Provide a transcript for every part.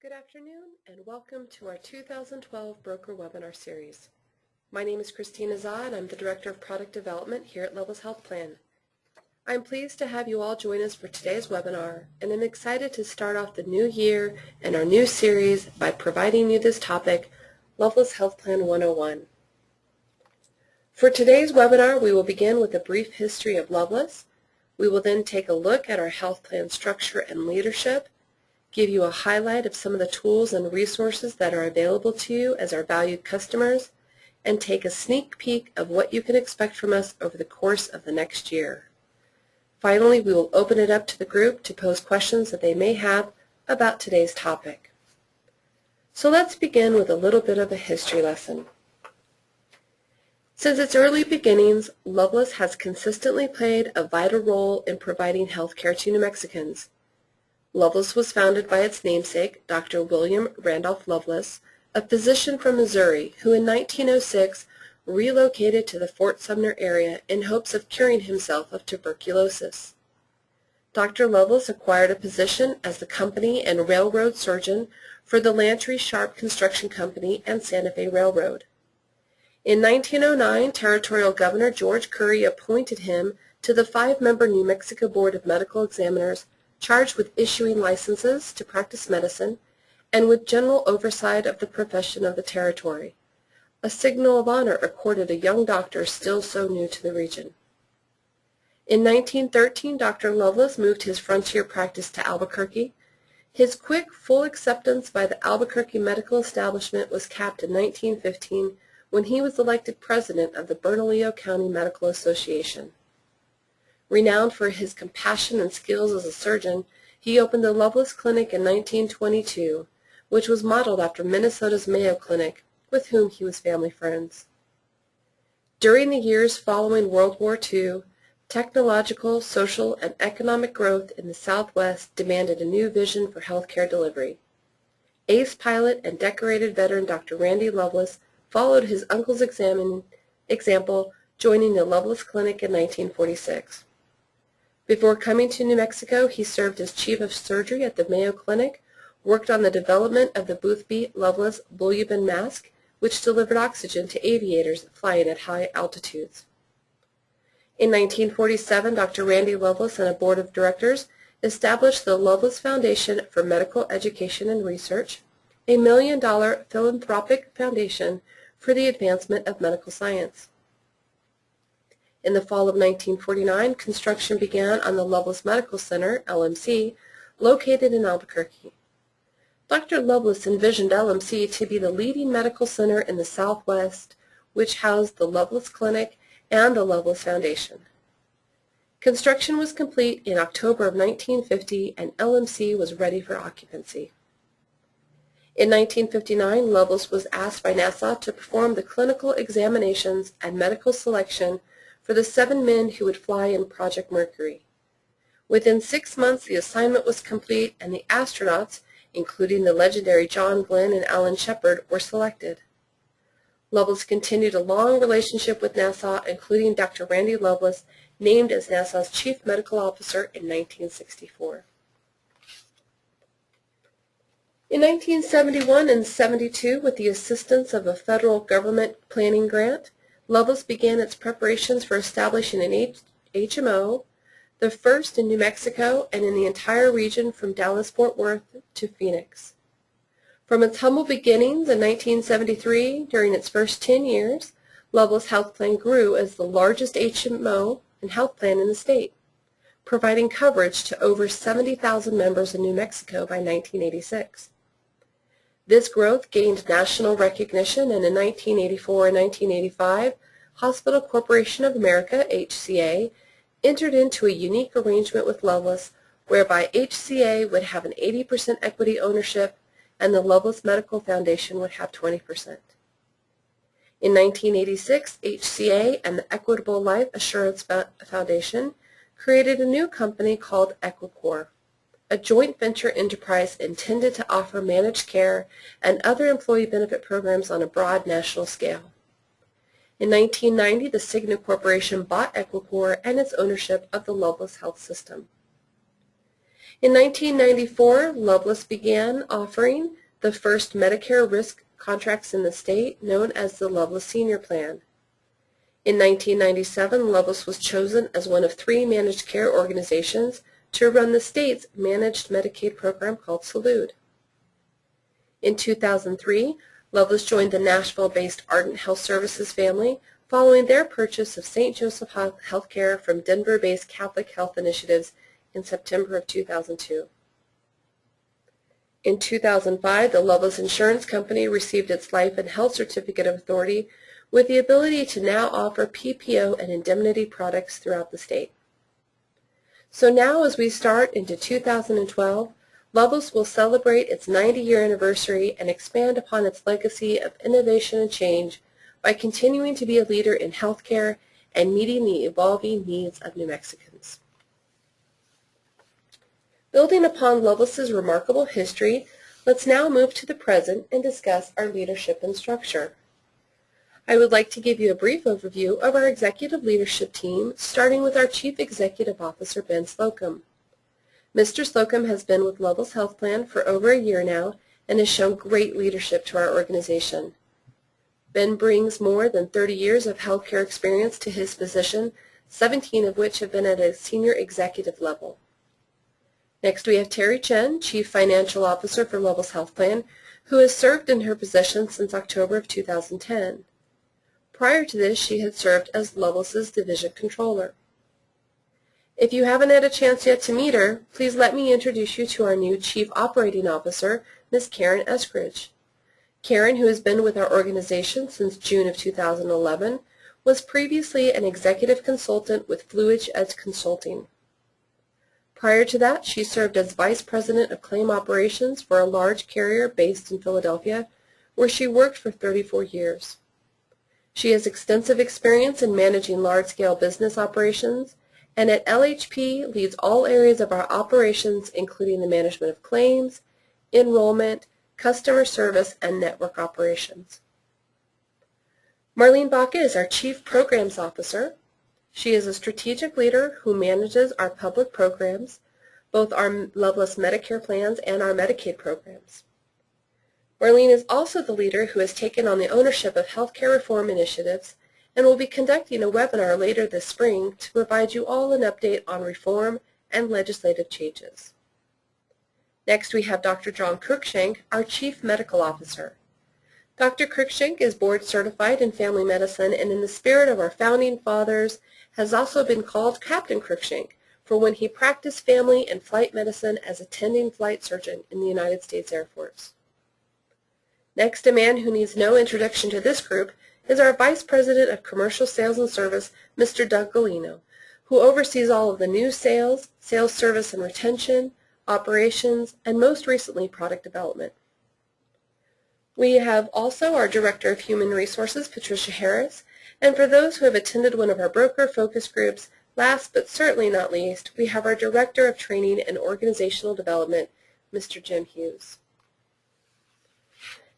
Good afternoon and welcome to our 2012 Broker Webinar Series. My name is Christina Zah and I'm the Director of Product Development here at Lovelace Health Plan. I'm pleased to have you all join us for today's webinar, and I'm excited to start off the new year and our new series by providing you this topic, Lovelace Health Plan 101. For today's webinar, we will begin with a brief history of Lovelace. We will then take a look at our health plan structure and leadership, give you a highlight of some of the tools and resources that are available to you as our valued customers, and take a sneak peek of what you can expect from us over the course of the next year. Finally, we will open it up to the group to pose questions that they may have about today's topic. So let's begin with a little bit of a history lesson. Since its early beginnings, Lovelace has consistently played a vital role in providing health care to New Mexicans. Lovelace was founded by its namesake, Dr. William Randolph Lovelace, a physician from Missouri who in 1906 relocated to the Fort Sumner area in hopes of curing himself of tuberculosis. Dr. Lovelace acquired a position as the company and railroad surgeon for the Lantry Sharp Construction Company and Santa Fe Railroad. In 1909, Territorial Governor George Curry appointed him to the 5-member New Mexico Board of Medical Examiners charged with issuing licenses to practice medicine and with general oversight of the profession of the territory, a signal of honor accorded a young doctor still so new to the region. In 1913, Dr. Lovelace moved his frontier practice to Albuquerque. His quick, full acceptance by the Albuquerque medical establishment was capped in 1915 when he was elected president of the Bernalillo County Medical Association. Renowned for his compassion and skills as a surgeon, he opened the Lovelace Clinic in 1922, which was modeled after Minnesota's Mayo Clinic, with whom he was family friends. During the years following World War II, technological, social, and economic growth in the Southwest demanded a new vision for healthcare delivery. Ace pilot and decorated veteran Dr. Randy Lovelace followed his uncle's example, joining the Lovelace Clinic in 1946. Before coming to New Mexico, he served as chief of surgery at the Mayo Clinic, worked on the development of the Boothby-Lovelace Bullabin mask, which delivered oxygen to aviators flying at high altitudes. In 1947, Dr. Randy Lovelace and a board of directors established the Lovelace Foundation for Medical Education and Research, a $1 million philanthropic foundation for the advancement of medical science. In the fall of 1949, construction began on the Lovelace Medical Center, LMC, located in Albuquerque. Dr. Lovelace envisioned LMC to be the leading medical center in the Southwest, which housed the Lovelace Clinic and the Lovelace Foundation. Construction was complete in October of 1950, and LMC was ready for occupancy. In 1959, Lovelace was asked by NASA to perform the clinical examinations and medical selection for the 7 men who would fly in Project Mercury. Within 6 months, the assignment was complete, and the astronauts, including the legendary John Glenn and Alan Shepard, were selected. Lovelace continued a long relationship with NASA, including Dr. Randy Lovelace, named as NASA's Chief Medical Officer in 1964. In 1971 and 72, with the assistance of a federal government planning grant, Lovelace began its preparations for establishing an HMO, the first in New Mexico and in the entire region from Dallas-Fort Worth to Phoenix. From its humble beginnings in 1973, during its first 10 years, Lovelace Health Plan grew as the largest HMO and health plan in the state, providing coverage to over 70,000 members in New Mexico by 1986. This growth gained national recognition, and in 1984 and 1985, Hospital Corporation of America, HCA, entered into a unique arrangement with Lovelace whereby HCA would have an 80% equity ownership and the Lovelace Medical Foundation would have 20%. In 1986, HCA and the Equitable Life Assurance Foundation created a new company called Equicor, a joint venture enterprise intended to offer managed care and other employee benefit programs on a broad national scale. In 1990, the Cigna Corporation bought Equicor and its ownership of the Lovelace Health System. In 1994, Lovelace began offering the first Medicare risk contracts in the state, known as the Lovelace Senior Plan. In 1997, Lovelace was chosen as one of 3 managed care organizations to run the state's managed Medicaid program called Salud. In 2003, Lovelace joined the Nashville-based Ardent Health Services family following their purchase of St. Joseph Healthcare from Denver-based Catholic Health Initiatives in September of 2002. In 2005, the Lovelace Insurance Company received its Life and Health Certificate of Authority with the ability to now offer PPO and indemnity products throughout the state. So now as we start into 2012, Lovelace will celebrate its 90-year anniversary and expand upon its legacy of innovation and change by continuing to be a leader in healthcare and meeting the evolving needs of New Mexicans. Building upon Lovelace's remarkable history, let's now move to the present and discuss our leadership and structure. I would like to give you a brief overview of our executive leadership team, starting with our Chief Executive Officer, Ben Slocum. Mr. Slocum has been with Lovelace Health Plan for over a year now and has shown great leadership to our organization. Ben brings more than 30 years of healthcare experience to his position, 17 of which have been at a senior executive level. Next, we have Terry Chen, Chief Financial Officer for Lovelace Health Plan, who has served in her position since October of 2010. Prior to this, she had served as Lovelace's Division Controller. If you haven't had a chance yet to meet her, please let me introduce you to our new Chief Operating Officer, Ms. Karen Eskridge. Karen, who has been with our organization since June of 2011, was previously an executive consultant with Fluidge Edge Consulting. Prior to that, she served as Vice President of Claim Operations for a large carrier based in Philadelphia, where she worked for 34 years. She has extensive experience in managing large-scale business operations, and at LHP leads all areas of our operations, including the management of claims, enrollment, customer service, and network operations. Marlene Baca is our Chief Programs Officer. She is a strategic leader who manages our public programs, both our Lovelace Medicare plans and our Medicaid programs. Marlene is also the leader who has taken on the ownership of healthcare reform initiatives and will be conducting a webinar later this spring to provide you all an update on reform and legislative changes. Next, we have Dr. John Cruikshank, our Chief Medical Officer. Dr. Cruikshank is board certified in family medicine and in the spirit of our founding fathers has also been called Captain Cruikshank for when he practiced family and flight medicine as attending flight surgeon in the United States Air Force. Next, a man who needs no introduction to this group is our Vice President of Commercial Sales and Service, Mr. Doug Galino, who oversees all of the new sales, sales service and retention, operations, and most recently, product development. We have also our Director of Human Resources, Patricia Harris, and for those who have attended one of our broker focus groups, last but certainly not least, we have our Director of Training and Organizational Development, Mr. Jim Hughes.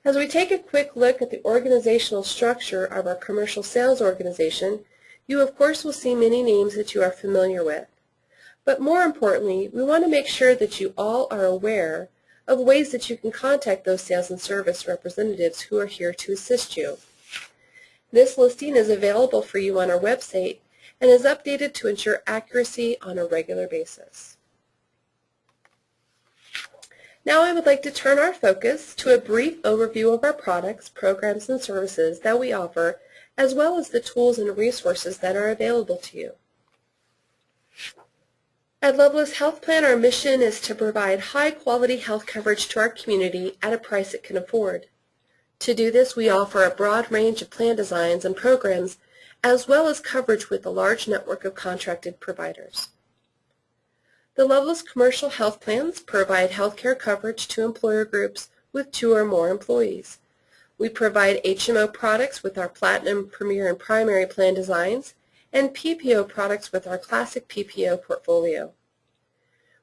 As we take a quick look at the organizational structure of our commercial sales organization, you of course will see many names that you are familiar with. But more importantly, we want to make sure that you all are aware of ways that you can contact those sales and service representatives who are here to assist you. This listing is available for you on our website and is updated to ensure accuracy on a regular basis. Now I would like to turn our focus to a brief overview of our products, programs, and services that we offer, as well as the tools and resources that are available to you. At Lovelace Health Plan, our mission is to provide high-quality health coverage to our community at a price it can afford. To do this, we offer a broad range of plan designs and programs, as well as coverage with a large network of contracted providers. The Lovelace Commercial Health Plans provide health care coverage to employer groups with 2 or more employees. We provide HMO products with our Platinum, Premier, and Primary plan designs, and PPO products with our Classic PPO portfolio.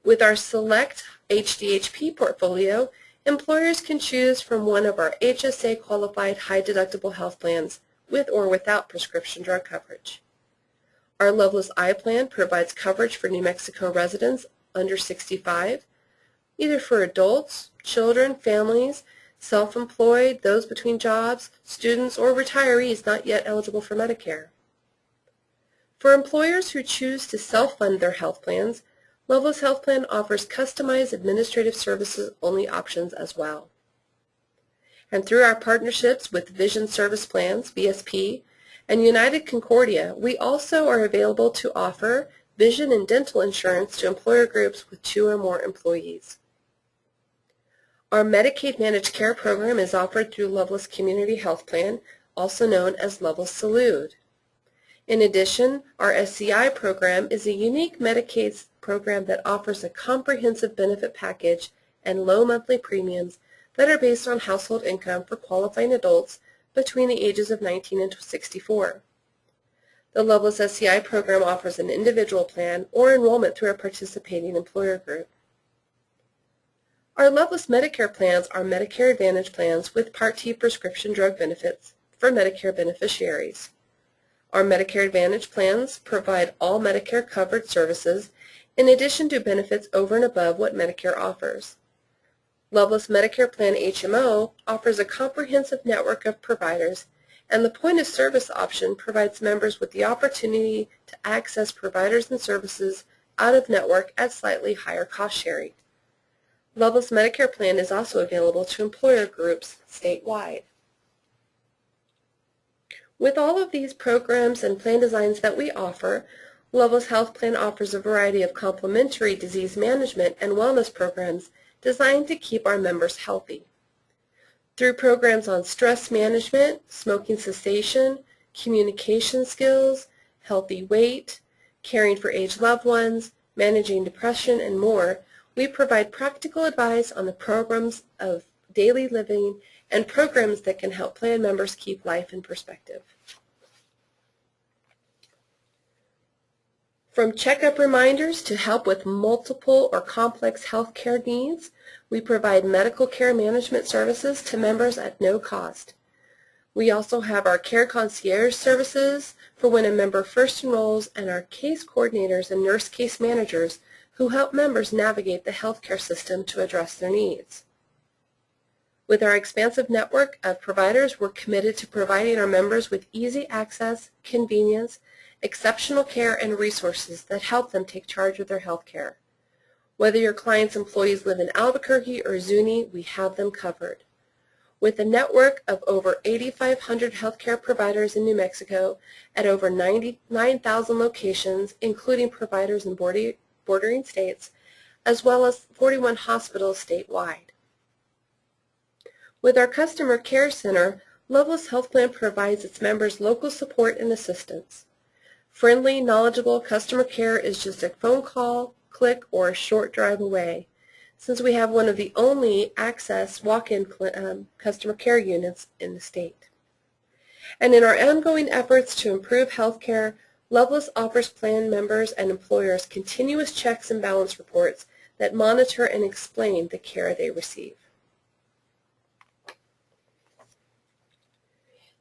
With our Select HDHP portfolio, employers can choose from one of our HSA-qualified high-deductible health plans with or without prescription drug coverage. Our Lovelace I Plan provides coverage for New Mexico residents under 65, either for adults, children, families, self-employed, those between jobs, students, or retirees not yet eligible for Medicare. For employers who choose to self-fund their health plans, Lovelace Health Plan offers customized administrative services-only options as well. And through our partnerships with Vision Service Plans, VSP, and United Concordia, we also are available to offer vision and dental insurance to employer groups with 2 or more employees. Our Medicaid Managed Care program is offered through Lovelace Community Health Plan, also known as Lovelace Salud. In addition, our SCI program is a unique Medicaid program that offers a comprehensive benefit package and low monthly premiums that are based on household income for qualifying adults between the ages of 19 and 64. The Lovelace SCI program offers an individual plan or enrollment through a participating employer group. Our Lovelace Medicare plans are Medicare Advantage plans with Part D prescription drug benefits for Medicare beneficiaries. Our Medicare Advantage plans provide all Medicare covered services in addition to benefits over and above what Medicare offers. Lovelace Medicare Plan HMO offers a comprehensive network of providers, and the point of service option provides members with the opportunity to access providers and services out of network at slightly higher cost sharing. Lovelace Medicare Plan is also available to employer groups statewide. With all of these programs and plan designs that we offer, Lovelace Health Plan offers a variety of complementary disease management and wellness programs designed to keep our members healthy. Through programs on stress management, smoking cessation, communication skills, healthy weight, caring for aged loved ones, managing depression, and more, we provide practical advice on the programs of daily living and programs that can help plan members keep life in perspective. From checkup reminders to help with multiple or complex health care needs, we provide medical care management services to members at no cost. We also have our care concierge services for when a member first enrolls, and our case coordinators and nurse case managers who help members navigate the healthcare system to address their needs. With our expansive network of providers, we're committed to providing our members with easy access, convenience, exceptional care, and resources that help them take charge of their health care. Whether your client's employees live in Albuquerque or Zuni, we have them covered. With a network of over 8,500 healthcare providers in New Mexico at over 99,000 locations, including providers in bordering states, as well as 41 hospitals statewide. With our Customer Care Center, Lovelace Health Plan provides its members local support and assistance. Friendly, knowledgeable customer care is just a phone call, click, or a short drive away, since we have one of the only access walk-in customer care units in the state. And in our ongoing efforts to improve health care, Lovelace offers plan members and employers continuous checks and balance reports that monitor and explain the care they receive.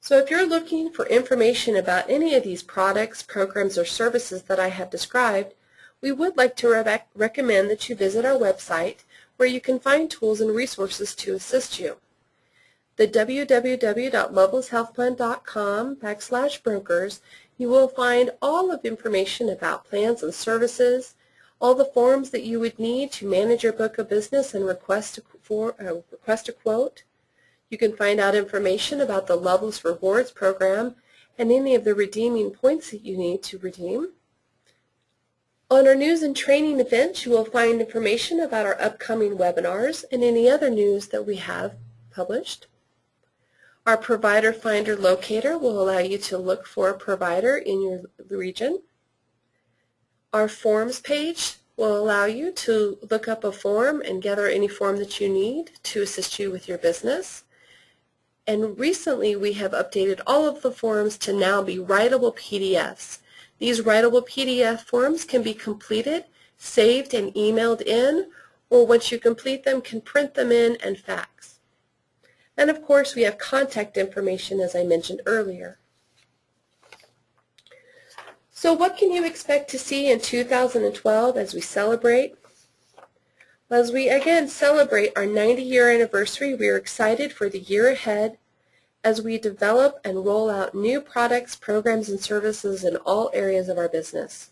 So if you're looking for information about any of these products, programs, or services that I have described, we would like to recommend that you visit our website where you can find tools and resources to assist you. The www.lovelacehealthplan.com/brokers, you will find all of the information about plans and services, all the forms that you would need to manage your book of business and request a quote. You can find out information about the Lovelace Rewards program and any of the redeeming points that you need to redeem. On our news and training events, you will find information about our upcoming webinars and any other news that we have published. Our Provider Finder Locator will allow you to look for a provider in your region. Our Forms page will allow you to look up a form and gather any form that you need to assist you with your business. And recently we have updated all of the forms to now be writable PDFs. These writable PDF forms can be completed, saved, and emailed in, or once you complete them, can print them in and fax. And of course we have contact information, as I mentioned earlier. So what can you expect to see in 2012 as we celebrate As we again celebrate our 90-year anniversary, we are excited for the year ahead as we develop and roll out new products, programs, and services in all areas of our business.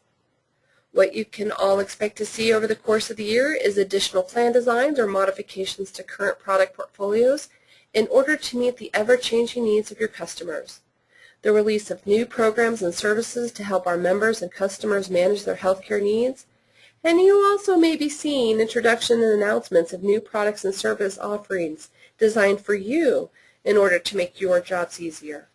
What you can all expect to see over the course of the year is additional plan designs or modifications to current product portfolios in order to meet the ever-changing needs of your customers. The release of new programs and services to help our members and customers manage their healthcare needs. And you also may be seeing introduction and announcements of new products and service offerings designed for you in order to make your jobs easier.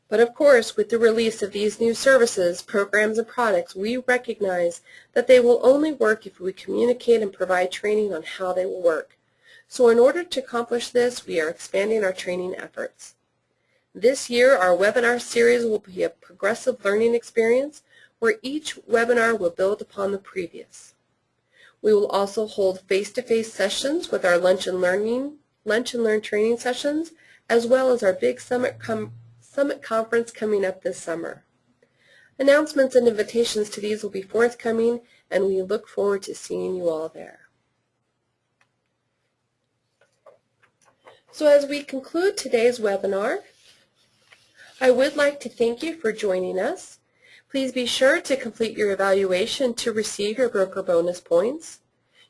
But of course, with the release of these new services, programs, and products, we recognize that they will only work if we communicate and provide training on how they will work. So in order to accomplish this, we are expanding our training efforts. This year, our webinar series will be a progressive learning experience where each webinar will build upon the previous. We will also hold face-to-face sessions with our Lunch and Learn training sessions, as well as our big Summit Conference coming up this summer. Announcements and invitations to these will be forthcoming, and we look forward to seeing you all there. So as we conclude today's webinar, I would like to thank you for joining us. Please be sure to complete your evaluation to receive your broker bonus points.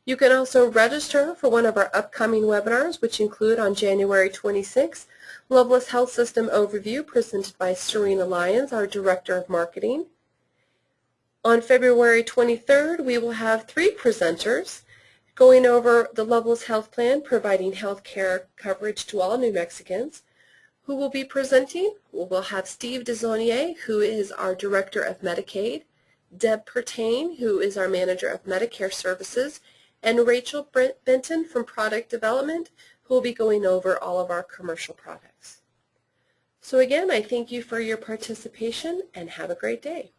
You can also register for one of our upcoming webinars, which include on January 26th, Lovelace Health System Overview presented by Serena Lyons, our Director of Marketing. On February 23rd, we will have 3 presenters going over the Lovelace Health Plan, providing health care coverage to all New Mexicans. Who will be presenting? We'll have Steve Desonier, who is our Director of Medicaid, Deb Pertain, who is our Manager of Medicare Services, and Rachel Benton from Product Development, who will be going over all of our commercial products. So again, I thank you for your participation and have a great day.